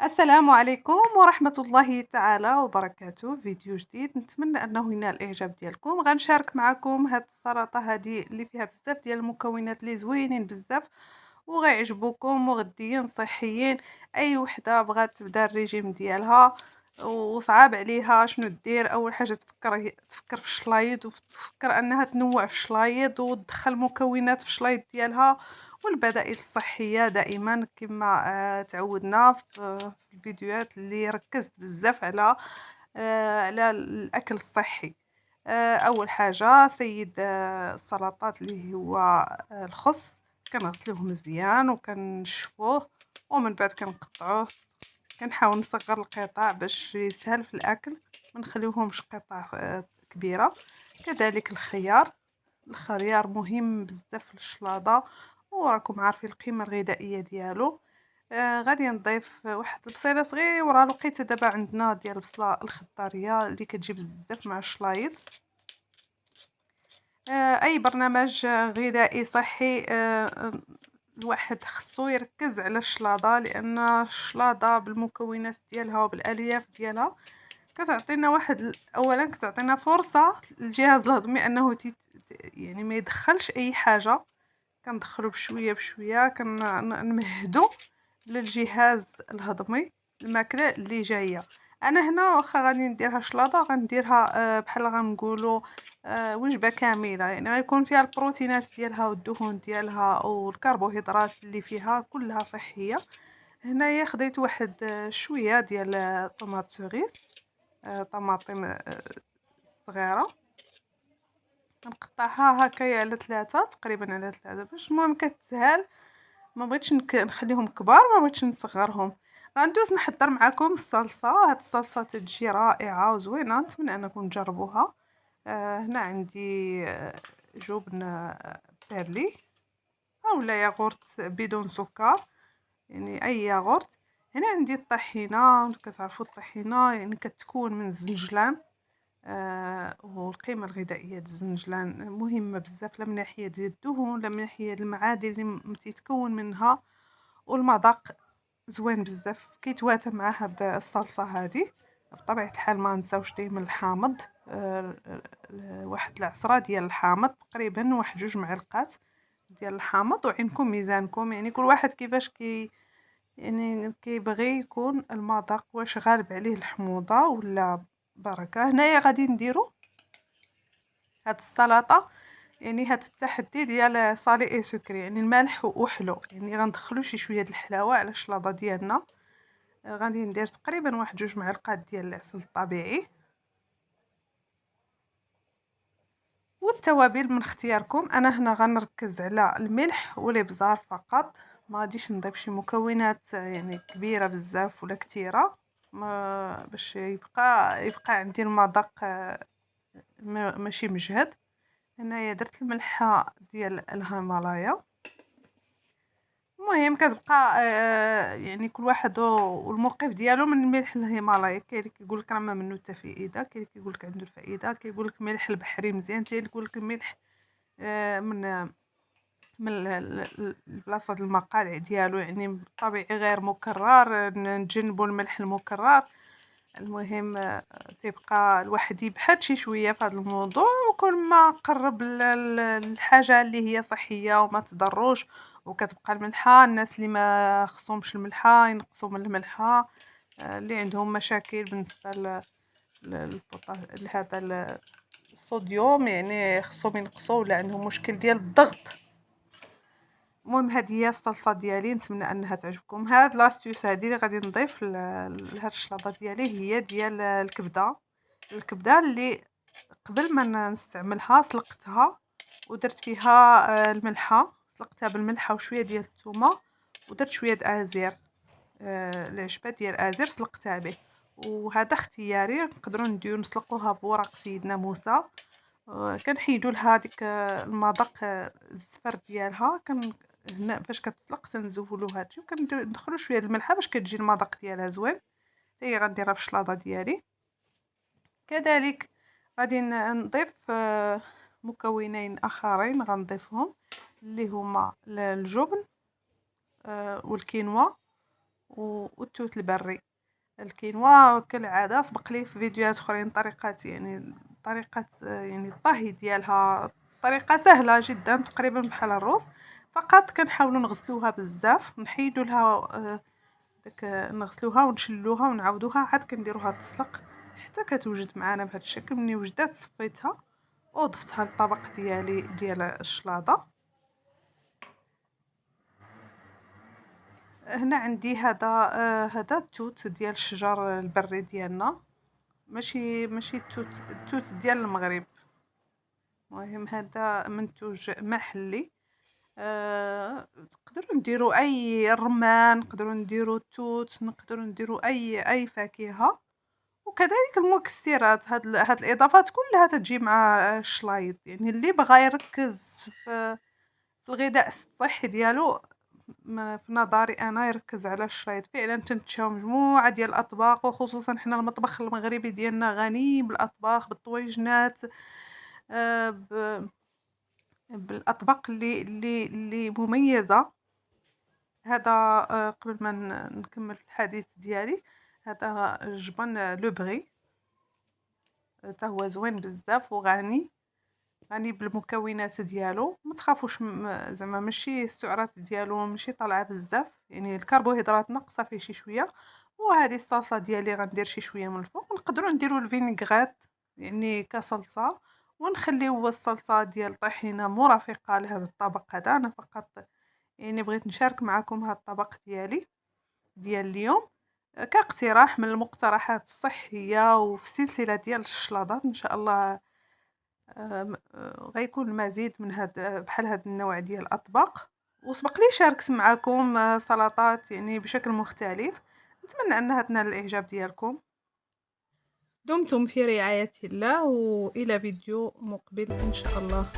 السلام عليكم ورحمة الله تعالى وبركاته. فيديو جديد نتمنى أنه ينال الإعجاب ديالكم. غنشارك معكم هاد السلطة هادي اللي فيها بزاف ديال المكونات اللي زوينين بزاف وغيعجبوكم وغديين صحيين. أي وحدة بغات تبدا الريجيم ديالها وصعاب عليها شنو دير، أول حاجة تفكر في الشلايض وتفكر أنها تنوع في الشلايض وتدخل مكونات في الشلايض ديالها. والبدائل الصحية دائما كما تعودنا في الفيديوهات اللي ركزت بزاف على الأكل الصحي. أول حاجة سيد السلطات اللي هو الخس، كنغسلوه مزيان وكنشفوه ومن بعد كنقطعوه. كنحاول نصغر القطع باش يسهل في الأكل، ما نخليوهمش قطع كبيرة. كذلك الخيار مهم بزاف للشلاضة وراكم عارفين القيمة الغذائية ديالو. غادي نضيف واحد البصيله صغيره لقيتها دابا عندنا ديال البصله الخضاريه اللي كتجي بزاف مع الشلايض. اي برنامج غذائي صحي، الواحد خصو يركز على الشلاضه، لان الشلاضه بالمكونات ديالها وبالالياف ديالها كتعطينا اولا كتعطينا فرصه للجهاز الهضمي انه يعني ما يدخلش اي حاجه. كندخلو بشويه بشويه كنمهدو للجهاز الهضمي الماكله اللي جايه. انا هنا واخا غادي نديرها شلاضه غنديرها بحال غنقولوا وجبه كامله، يعني غيكون فيها البروتينات ديالها والدهون ديالها والكربوهيدرات اللي فيها كلها صحيه. هنايا خديت واحد شويه ديال طوماط سوريس، طماطم صغيره، كنقطعها هكايا على ثلاثة، تقريبا على ثلاثة باش المهم كتسهل. ما بغيتش نخليهم كبار، ما بغيتش نصغرهم. غندوز نحضر معكم الصلصه. هاد الصلصه تجي رائعه وزوينه، نتمنى انكم تجربوها. هنا عندي جبن بيرلي اولا ياغورت بدون سكر، يعني اي ياغورت. هنا عندي الطحينه، كتعرفوا الطحينه يعني كتكون من الزنجلان. والقيمة الغذائية د الزنجلان مهمة بزاف، لا من ناحية ديال الدهون لا من ناحية المعادن اللي تيتكون منها، والمذاق زوين بزاف كيتواتى مع هاد الصلصة هادي. بطبيعة الحال ما نساوش ديما الحامض، واحد العصرة ديال الحامض، تقريبا واحد 2 معالق ديال الحامض. وعينكم ميزانكم، يعني كل واحد كيفاش يعني كيبغي يكون المذاق، واش غالب عليه الحموضة ولا بركة. هنايا غادي نديرو هاد السلطة، يعني هاد التحدي ديال صالي اي سكري، يعني المالح وحلو، يعني غندخلو شي شويه د الحلاوه على الشلاضه ديالنا. غادي ندير تقريبا واحد 2 معالق ديال العسل الطبيعي، والتوابل من اختياركم. انا هنا غنركز على الملح والابزار فقط، ما غاديش نضيف شي مكونات يعني كبيره بزاف ولا كثيره، ما باش يبقى عندي المذاق ماشي مجهد. هنايا درت الملحه ديال الهيمالايا. المهم كتبقى يعني كل واحد والموقف ديالو من الملح الهيمالايا. كاين اللي كيقول لك راه ما منه حتى فائده، كاين اللي كيقول لك عنده الفائده، كيقول لك ملح البحري مزيان، كاين اللي يقول لك الملح من البلاصه د المقالع ديالو، يعني طبيعي غير مكرر، نتجنبوا الملح المكرر. المهم تيبقى الواحد يبحث شي شويه في هذا الموضوع، وكل ما قرب الحاجه اللي هي صحيه وما تضروش وكتبقى الملحه. الناس اللي ما خصهمش الملحه ينقصوا من الملحه، اللي عندهم مشاكل بالنسبه لهذا الصوديوم يعني خصهم ينقصوا، ولا عندهم مشكل ديال الضغط. المهم هذه هي الصلصه ديالي، نتمنى انها تعجبكم. هاد لاستيوس هذه اللي غادي نضيف لهاد الشلاضه ديالي هي ديال الكبده اللي قبل ما نستعملها سلقتها ودرت فيها الملحه، سلقتها بالملحه وشويه ديال الثومه، ودرت شويه د ازير، العشبه ديال ازير سلقتها به. وهذا اختياري، نقدروا نديرو نسلقوها بورق سيدنا موسى. كنحيدوا لها ديك المذاق، الزفر ديالها. هنا فاش كتسلق تنزولوا هادشي وكندخلوا شويه د الملحه باش كتجي المذاق ديالها زوين. هي غنديرها في الشلاضه ديالي. كذلك غادي نضيف مكونين اخرين غنضيفهم، اللي هما الجبن والكينوا والتوت البري. الكينوا كالعادة سبق لي في فيديوهات اخرين طريقة يعني الطهي ديالها طريقة سهلة جدا تقريبا بحال الرز، فقط كنحاولوا نغسلوها بزاف، نحيدوا لها نغسلوها ونشلوها ونعاودوها عاد كنديروها تسلق حتى كتوجد معنا بهذا الشكل. ملي وجدات صفيتها وضفتها للطبق ديالي ديال الشلاضه. هنا عندي هذا التوت ديال الشجر البري ديالنا، ماشي التوت ديال المغرب. المهم هذا منتوج محلي. نقدروا نديروا اي الرمان، نقدروا نديروا التوت، نقدروا نديروا اي فاكهه. وكذلك المكسرات، هاد الاضافات كلها تتجي مع الشلايض. يعني اللي بغى يركز في الغذاء الصحي ديالو، في نظري انا يركز على الشلايض. فعلا تنتشاو مجموعه ديال الاطباق، وخصوصا حنا المطبخ المغربي ديالنا غني بالاطباق بالطويجنات، بالاطباق اللي مميزه. هذا قبل ما نكمل الحديث ديالي، هذا الجبن لو بغي، حتى هو زوين بزاف وغني بالمكونات ديالو. ما تخافوش زعما ماشي السعرات ديالو ماشي طالعه بزاف، يعني الكربوهيدرات ناقصه فيه شي شويه. وهذه الصلصه ديالي غندير شي شويه من الفوق. نقدروا نديروا الفينيغريت يعني كصلصه، ونخليو الصلصه ديال الطحينه مرافقه لهذا الطبق. هذا انا فقط يعني بغيت نشارك معكم هذا الطبق ديال اليوم كاقتراح من المقترحات الصحيه، وفي سلسله ديال الشلاضات ان شاء الله. غيكون المزيد من بحال هاد النوع ديال الأطباق. وسبق لي شاركت معكم سلطات يعني بشكل مختلف. نتمنى أنها تنال الإعجاب ديالكم. دمتم في رعاية الله، وإلى فيديو مقبل إن شاء الله.